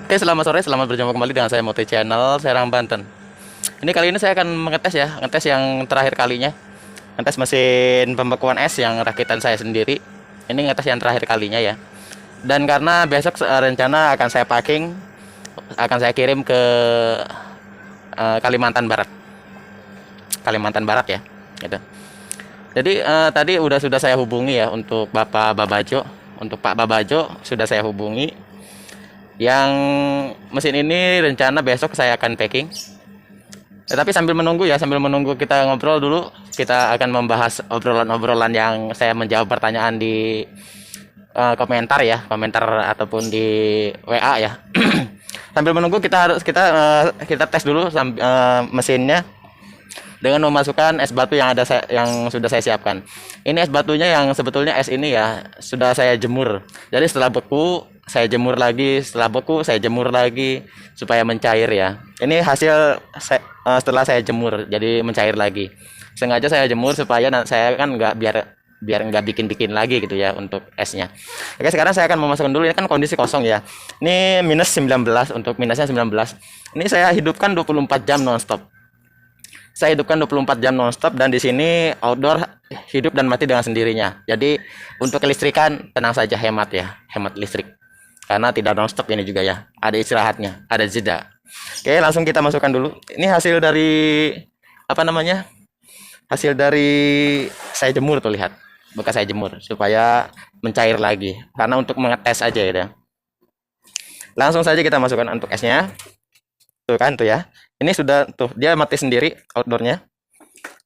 Oke, selamat sore, selamat berjumpa kembali dengan saya Moti Channel Serang Banten. Ini kali ini saya akan mengetes ya, ngetes yang terakhir kalinya, ngetes mesin pembekuan es yang rakitan saya sendiri. Ini ngetes yang terakhir kalinya ya. Dan karena besok rencana akan saya packing, akan saya kirim ke Kalimantan Barat, Kalimantan Barat ya, gitu. Jadi tadi sudah saya hubungi ya untuk Bapak Babajo, untuk Pak Babajo sudah saya hubungi. Yang mesin ini rencana besok saya akan packing. Tetapi sambil menunggu ya, sambil menunggu kita ngobrol dulu, kita akan membahas obrolan-obrolan yang saya menjawab pertanyaan di komentar ya, komentar ataupun di WA ya. Sambil menunggu kita tes dulu mesinnya dengan memasukkan es batu yang yang sudah saya siapkan. Ini es batunya yang sebetulnya es ini ya sudah saya jemur. Jadi setelah beku saya jemur lagi, setelah beku saya jemur lagi supaya mencair ya. Ini hasil setelah saya jemur jadi mencair lagi. Sengaja saya jemur supaya saya kan nggak biar nggak bikin lagi gitu ya untuk esnya. Oke, sekarang saya akan memasukkan dulu, ini kan kondisi kosong ya. Ini minus 19, untuk minusnya 19. Ini saya hidupkan 24 jam nonstop. Saya hidupkan 24 jam nonstop dan di sini outdoor hidup dan mati dengan sendirinya. Jadi untuk kelistrikan tenang saja, hemat ya, hemat listrik. Karena tidak nonstop ini juga ya, ada istirahatnya, ada jeda. Oke, langsung kita masukkan dulu. Ini hasil dari apa namanya? Hasil dari saya jemur tuh, lihat. Bekas saya jemur supaya mencair lagi. Karena untuk mengetes aja ya. Langsung saja kita masukkan untuk esnya. Tuh kan tuh ya. Ini sudah tuh dia mati sendiri outdoornya.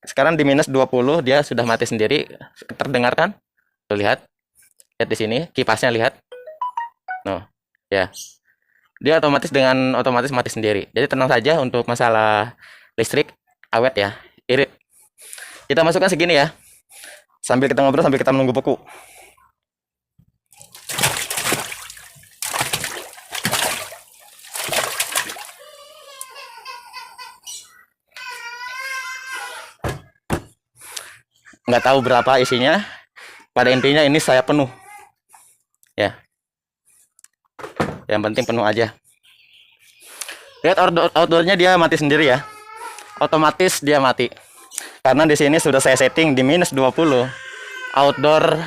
Sekarang di minus 20 dia sudah mati sendiri. Terdengar kan? Tuh lihat. Lihat di sini kipasnya, lihat. No, ya. Dia otomatis mati sendiri. Jadi tenang saja untuk masalah listrik, awet ya, irit. Kita masukkan segini ya. Sambil kita ngobrol, sambil kita menunggu beku. Nggak tahu berapa isinya. Pada intinya ini saya penuh. Ya. Yang penting penuh aja. Lihat outdoornya dia mati sendiri ya. Otomatis dia mati. Karena di sini sudah saya setting di minus 20. Outdoor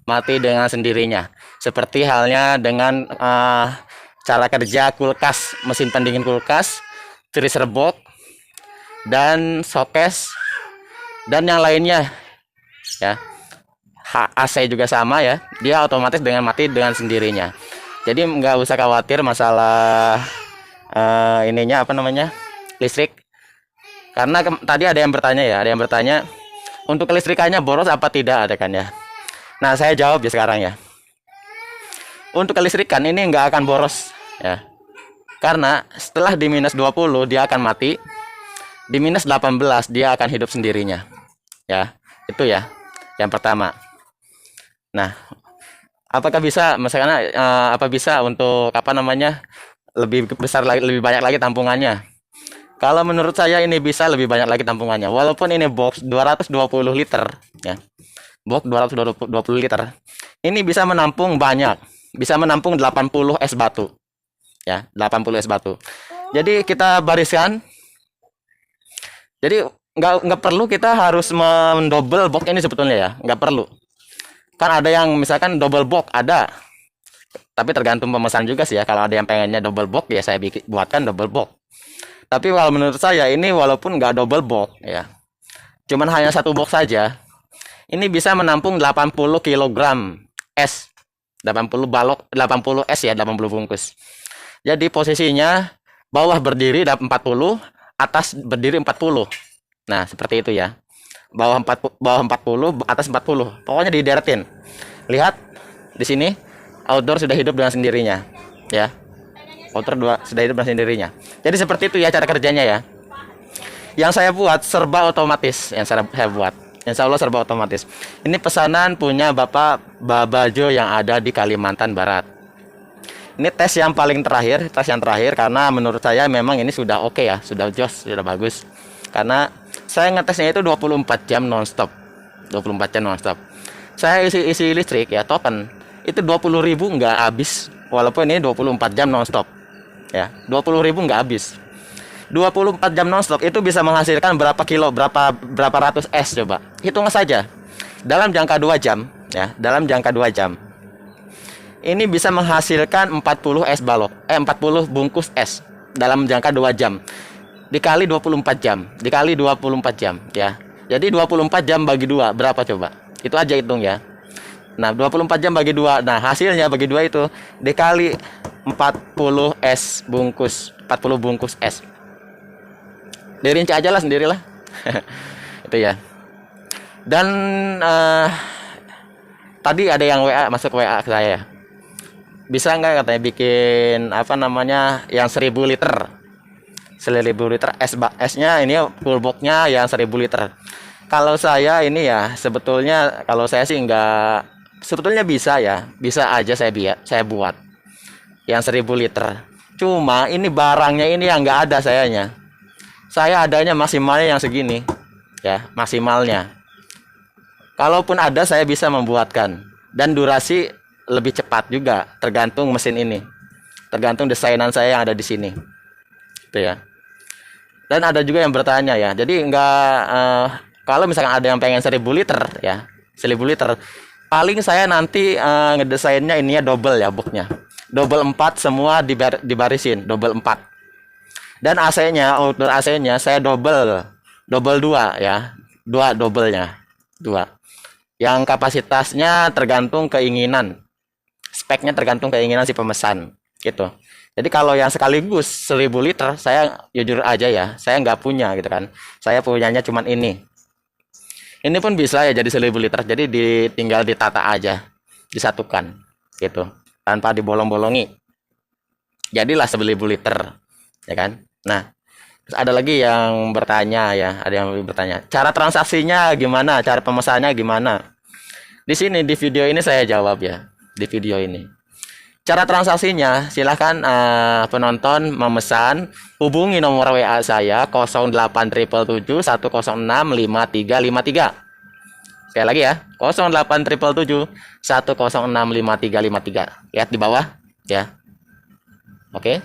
mati dengan sendirinya. Seperti halnya dengan cara kerja kulkas, mesin pendingin kulkas, freezer box, dan showcase, dan yang lainnya ya. AC juga sama ya. Dia otomatis mati dengan sendirinya. Jadi nggak usah khawatir masalah ininya apa namanya, listrik. Karena tadi ada yang bertanya untuk kelistrikannya boros apa tidak, ada kan ya. Nah saya jawab ya sekarang ya. Untuk kelistrikan ini nggak akan boros ya. Karena setelah di minus 20 dia akan mati. Di minus 18 dia akan hidup sendirinya. Ya, itu ya. Yang pertama. Nah, apakah bisa misalnya apa bisa untuk apa namanya lebih besar lagi, lebih banyak lagi tampungannya? Kalau menurut saya ini bisa lebih banyak lagi tampungannya. Walaupun ini box 220 liter ya. Box 220 liter. Ini bisa menampung banyak. Bisa menampung 80 es batu. Ya, 80 es batu. Jadi kita bariskan. Jadi nggak perlu kita harus mendouble box ini sebetulnya ya. Nggak perlu. Kan ada yang misalkan double box ada. Tapi tergantung pemesan juga sih ya. Kalau ada yang pengennya double box ya saya buatkan double box. Tapi kalau menurut saya ini walaupun nggak double box ya, cuman hanya satu box saja, ini bisa menampung 80 kg es, 80 balok, 80 es ya, 80 bungkus. Jadi posisinya bawah berdiri 40, atas berdiri 40. Nah seperti itu ya, bawah 40, atas 40. Pokoknya dideretin. Lihat di sini outdoor sudah hidup dengan sendirinya, ya. Outdoor sudah hidup dengan sendirinya. Jadi seperti itu ya cara kerjanya ya. Yang saya buat serba otomatis, yang saya buat. Insya Allah serba otomatis. Ini pesanan punya Bapak Babajo yang ada di Kalimantan Barat. Ini tes yang paling terakhir, karena menurut saya memang ini sudah oke ya, sudah jos, sudah bagus. Karena saya ngetesnya itu 24 jam nonstop. 24 jam nonstop. Saya isi listrik ya token itu 20.000 nggak habis, walaupun ini 24 jam nonstop Ya, 20.000 nggak habis. 24 jam nonstop itu bisa menghasilkan berapa kilo, berapa ratus es coba. Hitung saja. Dalam jangka 2 jam, ya, dalam jangka 2 jam. Ini bisa menghasilkan 40 es balok, 40 bungkus es dalam jangka 2 jam. Dikali 24 jam, dikali 24 jam, ya. Jadi 24 jam bagi 2 berapa coba? Itu aja hitung ya. Nah, 24 jam bagi 2. Nah, hasilnya bagi 2 itu dikali 40 es bungkus, 40 bungkus es. Dirinci aja lah sendirilah. Itu ya. Dan tadi ada yang WA, masuk WA ke saya. Bisa nggak katanya bikin apa namanya yang 1000 liter. 1000 liter esnya ini full boxnya yang 1000 liter. Kalau saya ini ya sebetulnya kalau saya sih nggak, sebetulnya bisa ya, bisa aja saya buat yang 1000 liter. Cuma ini barangnya ini yang nggak ada sayanya. Saya adanya maksimalnya yang segini, ya maksimalnya. Kalaupun ada saya bisa membuatkan dan durasi lebih cepat juga, tergantung mesin ini, tergantung desainan saya yang ada di sini, itu ya. Dan ada juga yang bertanya ya, jadi kalau misalkan ada yang pengen 1000 liter ya, 1000 liter, paling saya nanti ngedesainnya ininya double ya boxnya, double 4 semua dibarisin, double 4. Dan AC-nya, outdoor AC-nya saya double 2 ya. 2 double-nya. 2. Yang kapasitasnya tergantung keinginan. Speknya tergantung keinginan si pemesan gitu. Jadi kalau yang sekaligus 1000 liter saya jujur aja ya, saya nggak punya gitu kan. Saya punyanya cuman ini. Ini pun bisa ya jadi 1000 liter. Jadi tinggal ditata aja, disatukan gitu, tanpa dibolong-bolongi. Jadilah 1000 liter. Ya kan? Nah, terus ada lagi yang bertanya ya, ada yang bertanya, cara transaksinya gimana, cara pemesannya gimana? Di sini di video ini saya jawab ya, di video ini. Cara transaksinya silahkan penonton memesan, hubungi nomor WA saya 08777 106 5353. Sekali lagi ya, 08777 106 5353. Lihat di bawah ya. Oke.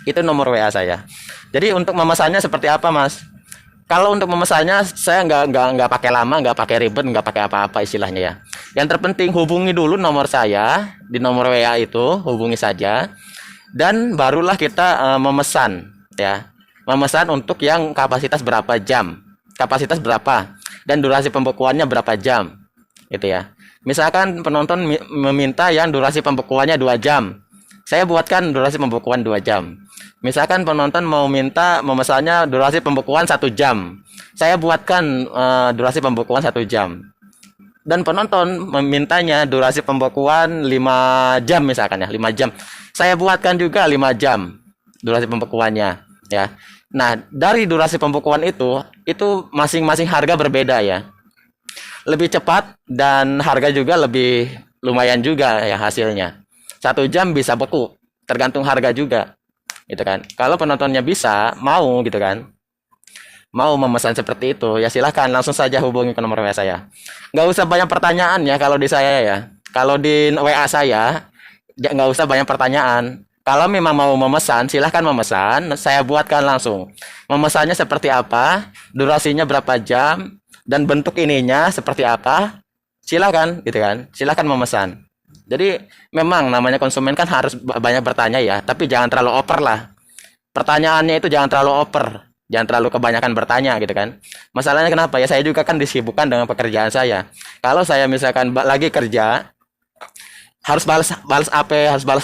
Itu nomor WA saya. Jadi untuk memesannya seperti apa, Mas? Kalau untuk memesannya saya nggak pakai lama, nggak pakai ribet, nggak pakai apa-apa istilahnya ya. Yang terpenting hubungi dulu nomor saya di nomor WA itu, hubungi saja, dan barulah kita memesan ya. Memesan untuk yang kapasitas berapa jam, kapasitas berapa, dan durasi pembekuannya berapa jam, gitu ya. Misalkan penonton meminta yang durasi pembekuannya 2 jam. Saya buatkan durasi pembekuan 2 jam. Misalkan penonton mau minta memesannya durasi pembekuan 1 jam. Saya buatkan durasi pembekuan 1 jam. Dan penonton memintanya durasi pembekuan 5 jam misalkan ya, 5 jam. Saya buatkan juga 5 jam durasi pembekuannya ya. Nah, dari durasi pembekuan itu masing-masing harga berbeda ya. Lebih cepat dan harga juga lebih lumayan juga ya hasilnya. 1 jam bisa beku, tergantung harga juga, gitu kan. Kalau penontonnya mau gitu kan, mau memesan seperti itu, ya silahkan langsung saja hubungi ke nomor WA saya. Nggak usah banyak pertanyaan ya kalau di saya ya. Kalau di WA saya, nggak usah banyak pertanyaan. Kalau memang mau memesan, silahkan memesan, saya buatkan langsung. Memesannya seperti apa, durasinya berapa jam, dan bentuk ininya seperti apa, silahkan, gitu kan. Silahkan memesan. Jadi memang namanya konsumen kan harus banyak bertanya ya, tapi jangan terlalu over lah. Pertanyaannya itu jangan terlalu over, jangan terlalu kebanyakan bertanya gitu kan. Masalahnya kenapa ya? Saya juga kan disibukkan dengan pekerjaan saya. Kalau saya misalkan lagi kerja, harus balas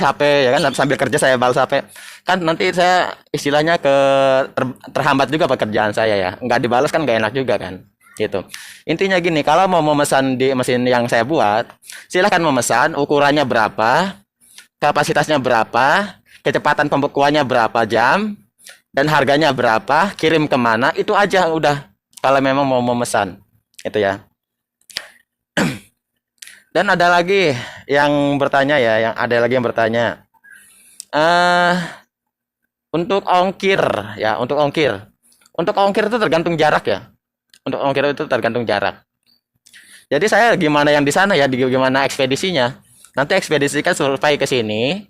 HP ya kan, sambil kerja saya balas HP. Kan nanti saya istilahnya terhambat juga pekerjaan saya ya. Nggak dibalas kan nggak enak juga kan. Gitu. Intinya gini, kalau mau memesan di mesin yang saya buat, silahkan memesan, ukurannya berapa, kapasitasnya berapa, kecepatan pembekuannya berapa jam, dan harganya berapa, kirim kemana, itu aja udah. Kalau memang mau memesan, itu ya. Dan ada lagi yang bertanya ya, untuk ongkir itu tergantung jarak ya. Untuk ongkir itu tergantung jarak. Jadi saya gimana yang di sana ya, gimana ekspedisinya. Nanti ekspedisikan survei ke sini,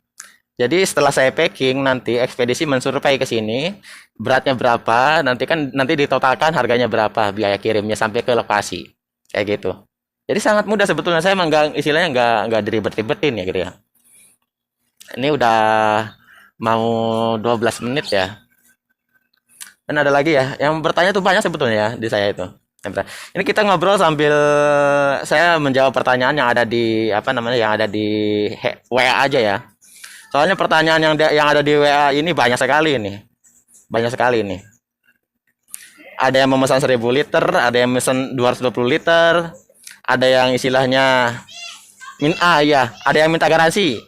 Jadi setelah saya packing, nanti ekspedisi mensurvei ke sini, beratnya berapa, nanti ditotalkan harganya berapa, biaya kirimnya sampai ke lokasi. Kayak gitu. Jadi sangat mudah sebetulnya, saya emang nggak, istilahnya nggak diribet-ribetin ya gitu ya. Ini udah mau 12 menit ya. Dan ada lagi ya, yang bertanya tuh banyak sebetulnya ya di saya itu. Ini kita ngobrol sambil saya menjawab pertanyaan yang ada di apa namanya, yang ada di WA aja ya. Soalnya pertanyaan yang ada di WA ini banyak sekali nih. Banyak sekali nih. Ada yang memesan 1000 liter, ada yang memesan 220 liter, ada yang istilahnya ya, ada yang minta garansi.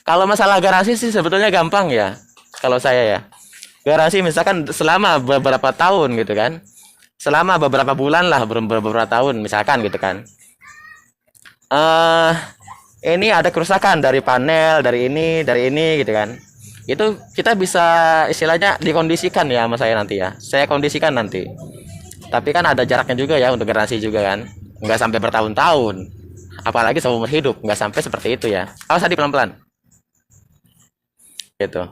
Kalau masalah garansi sih sebetulnya gampang ya. Kalau saya ya. Garansi misalkan selama beberapa tahun gitu kan. Selama beberapa bulan lah, beberapa tahun misalkan gitu kan. Ini ada kerusakan dari panel, dari ini gitu kan. Itu kita bisa istilahnya dikondisikan ya sama saya nanti ya. Saya kondisikan nanti. Tapi kan ada jaraknya juga ya untuk garansi juga kan. Nggak sampai bertahun-tahun. Apalagi seumur hidup, nggak sampai seperti itu ya. Awas tadi pelan-pelan. Gitu.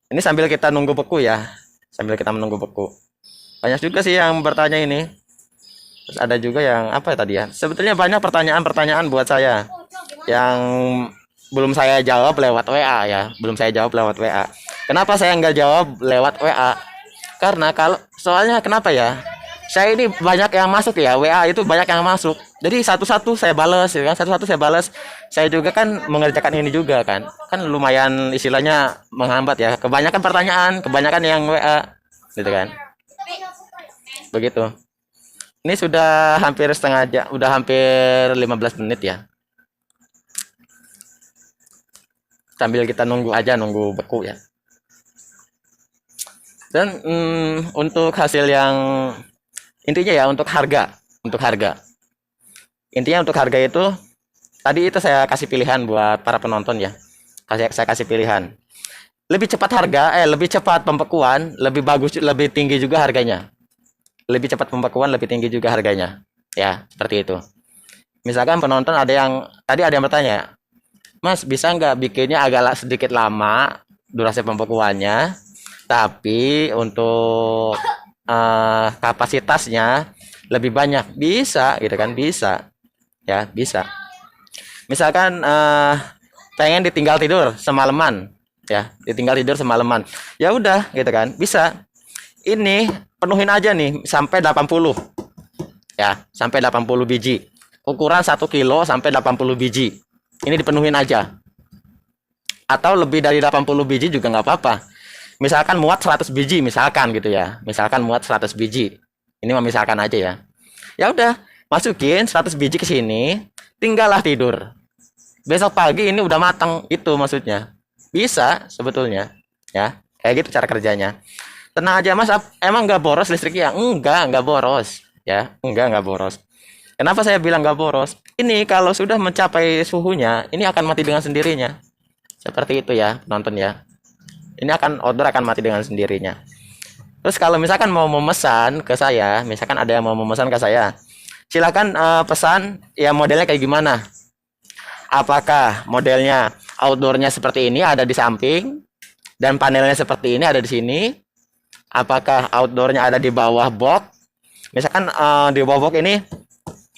Ini sambil kita nunggu beku ya. Sambil kita menunggu beku. Banyak juga sih yang bertanya ini. Terus ada juga yang apa ya tadi ya? Sebetulnya banyak pertanyaan-pertanyaan buat saya yang belum saya jawab lewat WA ya. Belum saya jawab lewat WA. Kenapa saya nggak jawab lewat WA? Karena soalnya kenapa ya? Saya ini banyak yang masuk ya, WA itu banyak yang masuk. Jadi satu-satu saya balas ya kan, satu-satu saya balas. Saya juga kan mengerjakan ini juga kan. Kan lumayan istilahnya menghambat ya. Kebanyakan pertanyaan, kebanyakan yang WA gitu kan. Begitu. Ini sudah hampir setengah jam, udah hampir 15 menit ya. Sambil kita nunggu aja, nunggu beku ya. Dan untuk hasil yang intinya ya, untuk harga intinya untuk harga itu tadi itu saya kasih pilihan buat para penonton ya. Saya kasih pilihan, lebih cepat lebih cepat pembekuan, lebih bagus, lebih tinggi juga harganya. Lebih cepat pembekuan, lebih tinggi juga harganya ya, seperti itu. Misalkan penonton tadi ada yang bertanya, Mas bisa nggak bikinnya agak sedikit lama durasi pembekuannya, tapi untuk kapasitasnya lebih banyak? Bisa gitu kan, bisa ya, bisa. Misalkan pengen ditinggal tidur semalaman ya, ditinggal tidur semalaman, ya udah gitu kan, bisa. Ini penuhin aja nih sampai 80 ya, sampai 80 biji, ukuran 1 kilo sampai 80 biji, ini dipenuhin aja. Atau lebih dari 80 biji juga nggak apa-apa. Misalkan muat 100 biji misalkan gitu ya. Misalkan muat 100 biji. Ini misalkan aja ya. Ya udah, masukin 100 biji ke sini, tinggallah tidur. Besok pagi ini udah matang, itu maksudnya. Bisa sebetulnya, ya. Kayak gitu cara kerjanya. Tenang aja Mas, emang nggak boros listriknya? Nggak boros, ya. Nggak boros. Kenapa saya bilang nggak boros? Ini kalau sudah mencapai suhunya, ini akan mati dengan sendirinya. Seperti itu ya, penonton ya. Ini outdoor akan mati dengan sendirinya. Terus kalau misalkan mau memesan ke saya, misalkan ada yang mau memesan ke saya, silakan pesan ya, modelnya kayak gimana. Apakah modelnya outdoornya seperti ini ada di samping, dan panelnya seperti ini ada di sini? Apakah outdoornya ada di bawah box? Misalkan di bawah box ini,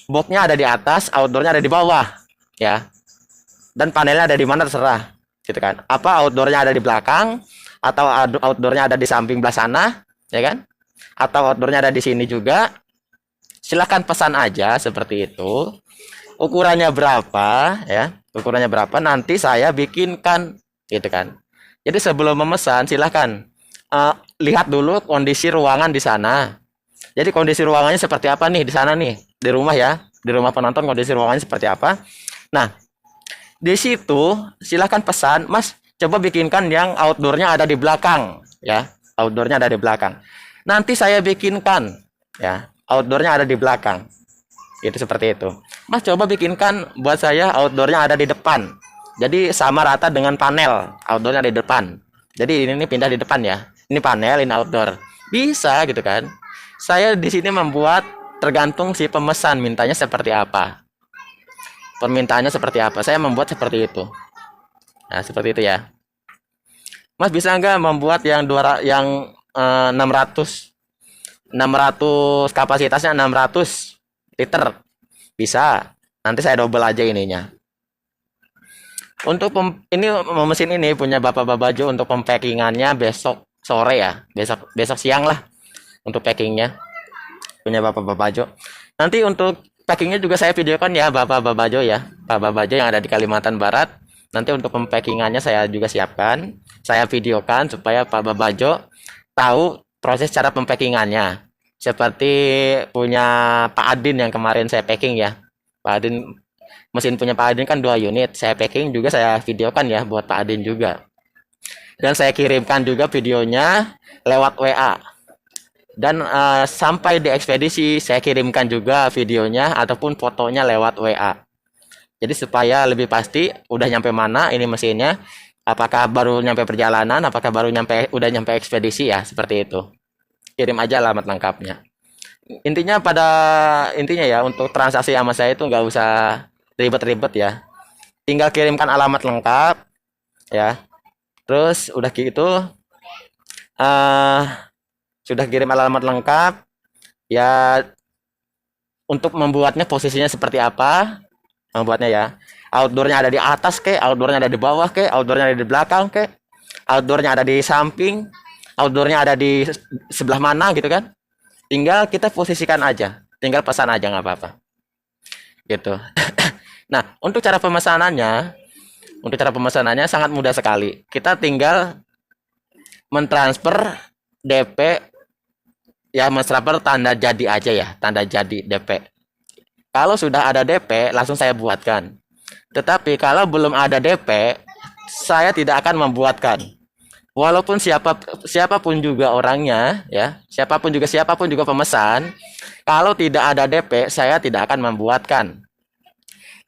boxnya ada di atas, outdoornya ada di bawah, ya. Dan panelnya ada di mana terserah, gitu kan. Apa outdoornya ada di belakang, atau outdoornya ada di samping belah sana, ya kan? Atau outdoornya ada di sini juga? Silahkan pesan aja seperti itu. Ukurannya berapa, ya? Ukurannya berapa? Nanti saya bikinkan, gitu kan. Jadi sebelum memesan, silahkan lihat dulu kondisi ruangan di sana. Jadi kondisi ruangannya seperti apa nih di sana nih, di rumah ya, di rumah penonton kondisi ruangannya seperti apa. Nah, di situ silahkan pesan, Mas, coba bikinkan yang outdoornya ada di belakang, ya, outdoornya ada di belakang. Nanti saya bikinkan, ya, outdoornya ada di belakang. Itu seperti itu. Mas, coba bikinkan buat saya outdoornya ada di depan. Jadi sama rata dengan panel, outdoornya ada di depan. Jadi ini pindah di depan ya. Ini panel, ini outdoor. Bisa gitu kan. Saya di sini membuat tergantung si pemesan mintanya seperti apa. Permintaannya seperti apa. Saya membuat seperti itu. Nah, seperti itu ya. Mas bisa nggak membuat yang 200 yang 600 kapasitasnya 600 liter? Bisa. Nanti saya double aja ininya. Untuk ini mesin ini punya Bapak Babajo untuk pempackingannya besok sore ya. Besok siang lah untuk packingnya. Punya Bapak Babajo. Nanti untuk packingnya juga saya videokan ya Bapak Babajo ya. Pak Babajo yang ada di Kalimantan Barat. Nanti untuk pempackingannya saya juga siapkan. Saya videokan supaya Pak Babajo tahu proses cara pempackingannya. Seperti punya Pak Adin yang kemarin saya packing ya. Pak Adin, mesin punya Pak Adin kan 2 unit. Saya packing juga saya videokan ya buat Pak Adin juga. Dan saya kirimkan juga videonya lewat WA. Dan sampai di ekspedisi saya kirimkan juga videonya ataupun fotonya lewat WA. Jadi supaya lebih pasti udah nyampe mana ini mesinnya, apakah baru nyampe perjalanan, apakah baru udah nyampe ekspedisi ya, seperti itu. Kirim aja alamat lengkapnya. Intinya ya untuk transaksi sama saya itu nggak usah ribet-ribet ya. Tinggal kirimkan alamat lengkap ya. Terus udah gitu sudah kirim alamat lengkap ya, untuk membuatnya posisinya seperti apa membuatnya ya, outdoornya ada di atas outdoornya ada di bawah outdoornya ada di belakang outdoornya ada di samping, outdoornya ada di sebelah mana gitu kan, tinggal kita posisikan aja, tinggal pesan aja nggak apa-apa gitu. Nah untuk cara pemesanannya sangat mudah sekali. Kita tinggal mentransfer DP ya, mentransfer tanda jadi aja ya, tanda jadi DP. Kalau sudah ada DP, langsung saya buatkan. Tetapi kalau belum ada DP, saya tidak akan membuatkan. Walaupun siapapun juga orangnya, ya, siapapun juga pemesan, kalau tidak ada DP, saya tidak akan membuatkan.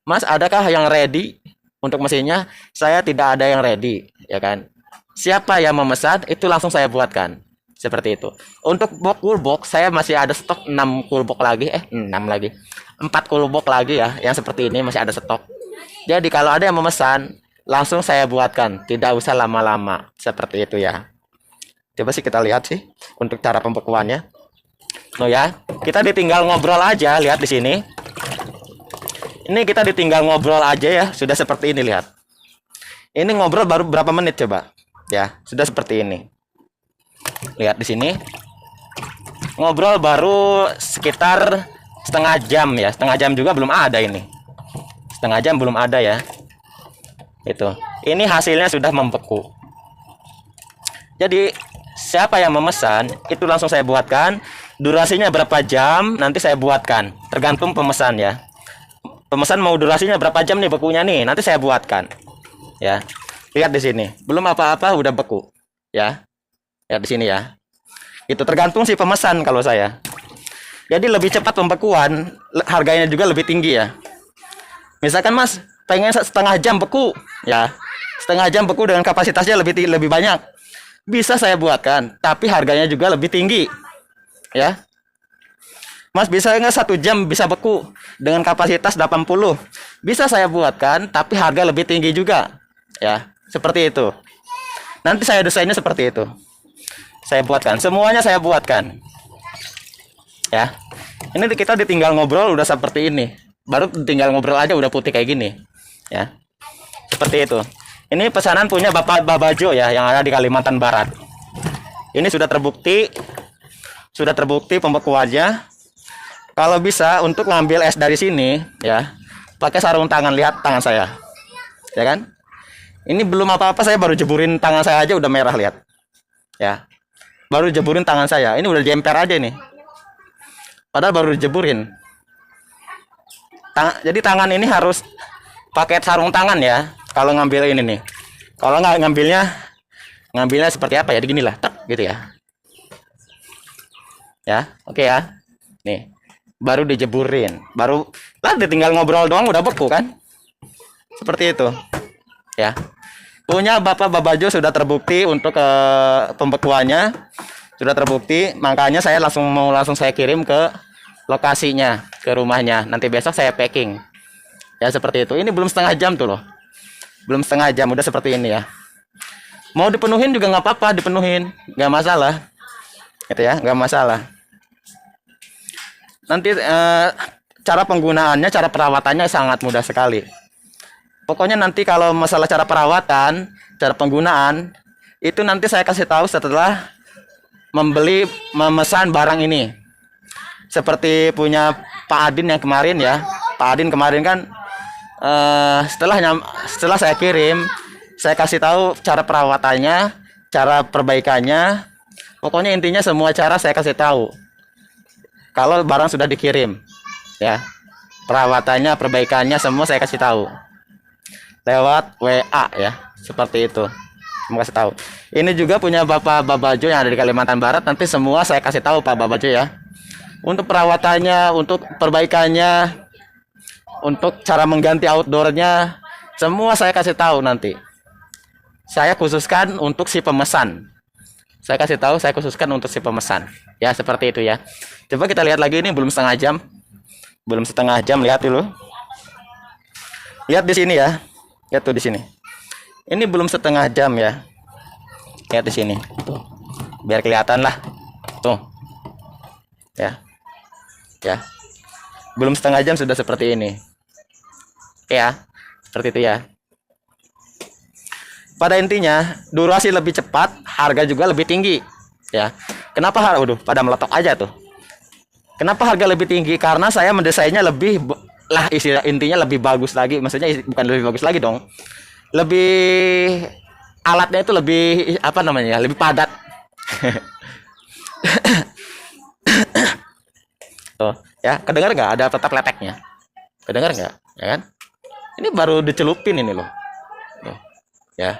Mas, adakah yang ready untuk mesinnya? Saya tidak ada yang ready, ya kan? Siapa yang memesan, itu langsung saya buatkan. Seperti itu. Untuk box coolbox saya masih ada stok 6 coolbox lagi, 4 coolbox lagi ya, yang seperti ini masih ada stok. Jadi kalau ada yang memesan, langsung saya buatkan, tidak usah lama-lama. Seperti itu ya. Coba sih kita lihat sih untuk cara pembekuannya. Oh ya, kita ditinggal ngobrol aja, lihat di sini. Ini kita ditinggal ngobrol aja ya, sudah seperti ini, lihat. Ini ngobrol baru berapa menit coba? Ya, sudah seperti ini. Lihat di sini, ngobrol baru sekitar setengah jam ya, setengah jam juga belum ada ini, setengah jam belum ada ya. Itu, ini hasilnya sudah membeku. Jadi siapa yang memesan itu langsung saya buatkan. Durasinya berapa jam nanti saya buatkan, tergantung pemesan ya. Pemesan mau durasinya berapa jam nih bekunya nih, nanti saya buatkan ya. Lihat di sini, belum apa-apa udah beku ya. Ya di sini ya. Itu tergantung si pemesan kalau saya. Jadi lebih cepat pembekuan, harganya juga lebih tinggi ya. Misalkan Mas pengen setengah jam beku, ya. Setengah jam beku dengan kapasitasnya lebih banyak. Bisa saya buatkan, tapi harganya juga lebih tinggi. Ya. Mas bisa nggak 1 jam bisa beku dengan kapasitas 80? Bisa saya buatkan, tapi harga lebih tinggi juga. Ya, seperti itu. Nanti saya desainnya seperti itu. Saya buatkan, semuanya saya buatkan. Ya. Ini kita ditinggal ngobrol udah seperti ini. Baru tinggal ngobrol aja udah putih kayak gini. Ya. Seperti itu. Ini pesanan punya Bapak Babajo ya yang ada di Kalimantan Barat. Ini sudah terbukti pembekuannya. Kalau bisa untuk ngambil es dari sini ya, pakai sarung tangan, lihat tangan saya. Ya kan? Ini belum apa-apa saya baru jeburin tangan saya aja udah merah, lihat. Ya. Baru jeburin tangan saya. Ini udah jemper aja nih. Padahal baru jeburin. Jadi tangan ini harus pakai sarung tangan ya. Kalau ngambil ini nih. Kalau nggak ngambilnya seperti apa ya? Begini lah, gitu ya. Ya, oke ya. Nih, baru dijeburin. Baru lah tinggal ngobrol doang udah beku kan? Seperti itu. Ya. Punya Bapak Babajo sudah terbukti untuk pembekuannya. Sudah terbukti, makanya saya langsung saya kirim ke lokasinya, ke rumahnya. Nanti besok saya packing. Ya seperti itu. Ini belum setengah jam tuh loh. Belum setengah jam udah seperti ini ya. Mau dipenuhin juga nggak apa-apa, dipenuhin, nggak masalah, gitu ya, nggak masalah. Nanti cara penggunaannya, cara perawatannya sangat mudah sekali. Pokoknya nanti kalau masalah cara perawatan, cara penggunaan, itu nanti saya kasih tahu setelah memesan barang ini. Seperti punya Pak Adin yang kemarin ya. Pak Adin kemarin kan setelah saya kirim, saya kasih tahu cara perawatannya, cara perbaikannya. Pokoknya intinya semua cara saya kasih tahu. Kalau barang sudah dikirim, ya, perawatannya, perbaikannya semua saya kasih tahu lewat WA ya, seperti itu. Saya kasih tahu. Ini juga punya Bapak Babajo yang ada di Kalimantan Barat. Nanti semua saya kasih tahu Pak Babajo ya. Untuk perawatannya, untuk perbaikannya, untuk cara mengganti outdoornya, semua saya kasih tahu nanti. Saya khususkan untuk si pemesan. Saya kasih tahu, saya khususkan untuk si pemesan. Ya, seperti itu ya. Coba kita lihat lagi, ini belum setengah jam. Belum setengah jam, lihat dulu. Lihat di sini ya. Lihat tuh di sini. Ini belum setengah jam ya. Lihat di sini. Tuh. Biar kelihatan lah. Tuh. Ya. Ya. Belum setengah jam sudah seperti ini. Ya. Seperti itu ya. Pada intinya, durasi lebih cepat, harga juga lebih tinggi. Ya. Kenapa harga? Waduh, pada meletok aja tuh. Kenapa harga lebih tinggi? Karena saya mendesainnya lebih lah, istilah intinya lebih bagus lagi. Maksudnya bukan lebih bagus lagi dong. Lebih alatnya itu lebih apa namanya? Lebih padat. Tuh, ya, kedengar nggak ada tetap leteknya? Kedengar nggak? Ya kan? Ini baru dicelupin ini loh. Tuh, ya.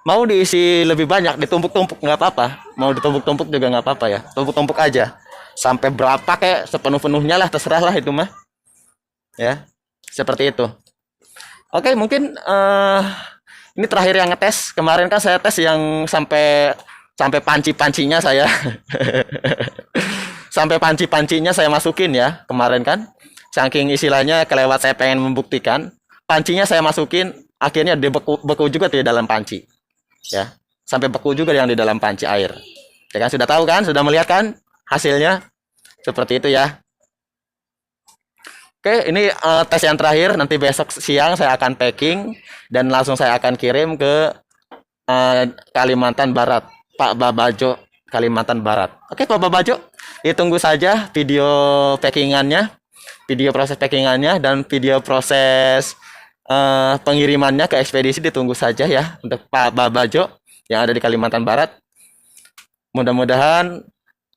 Mau diisi lebih banyak, ditumpuk-tumpuk nggak apa-apa. Mau ditumpuk-tumpuk juga nggak apa-apa ya. Tumpuk-tumpuk aja. Sampai berapa kayak sepenuh-penuhnya lah, terserah lah itu mah. Ya, seperti itu. Oke, mungkin ini terakhir yang ngetes. Kemarin kan saya tes yang sampai panci-pancinya saya sampai panci-pancinya saya masukin ya kemarin kan. Saking istilahnya kelewat, saya pengen membuktikan. Pancinya saya masukin, akhirnya dia beku juga tuh di dalam panci. Ya, sampai beku juga yang di dalam panci air. Ya kan, sudah tahu kan, sudah melihat kan hasilnya seperti itu ya. Oke, ini tes yang terakhir. Nanti besok siang saya akan packing dan langsung saya akan kirim ke Kalimantan Barat, Pak Babajo, Kalimantan Barat. Oke, Pak Babajo, ditunggu saja video packingannya, video proses packingannya, dan video proses pengirimannya ke ekspedisi. Ditunggu saja ya untuk Pak Babajo yang ada di Kalimantan Barat. Mudah-mudahan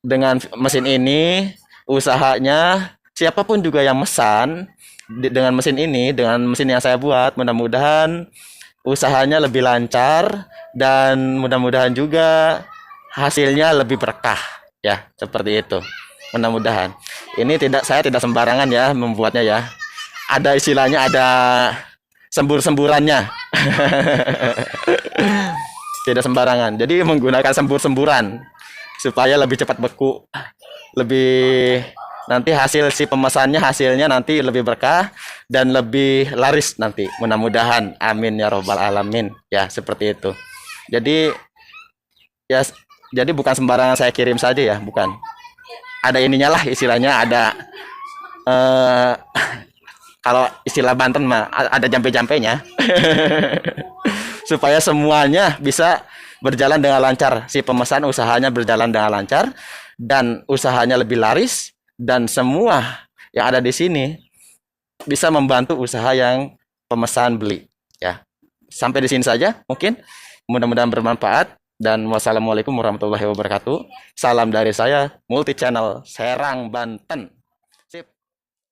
dengan mesin ini, usahanya, siapapun juga yang mesan dengan mesin ini, dengan mesin yang saya buat, mudah-mudahan usahanya lebih lancar dan mudah-mudahan juga hasilnya lebih berkah ya, seperti itu. Mudah-mudahan. Ini saya tidak sembarangan ya membuatnya ya. Ada istilahnya, ada sembur-semburannya. Tidak sembarangan. Jadi menggunakan sembur-semburan supaya lebih cepat beku, lebih nanti hasil si pemesannya, hasilnya nanti lebih berkah dan lebih laris nanti, mudah-mudahan. Amin ya robbal alamin ya, seperti itu. Jadi ya, jadi bukan sembarangan saya kirim saja ya, bukan, ada ininya lah istilahnya, ada kalau istilah Banten mah ada jampe-jampenya. Supaya semuanya bisa berjalan dengan lancar, si pemesan usahanya berjalan dengan lancar dan usahanya lebih laris, dan semua yang ada di sini bisa membantu usaha yang pemesan beli ya. Sampai di sini saja mungkin, mudah-mudahan bermanfaat, dan wassalamualaikum warahmatullahi wabarakatuh. Salam dari saya, Multi Channel Serang, Banten.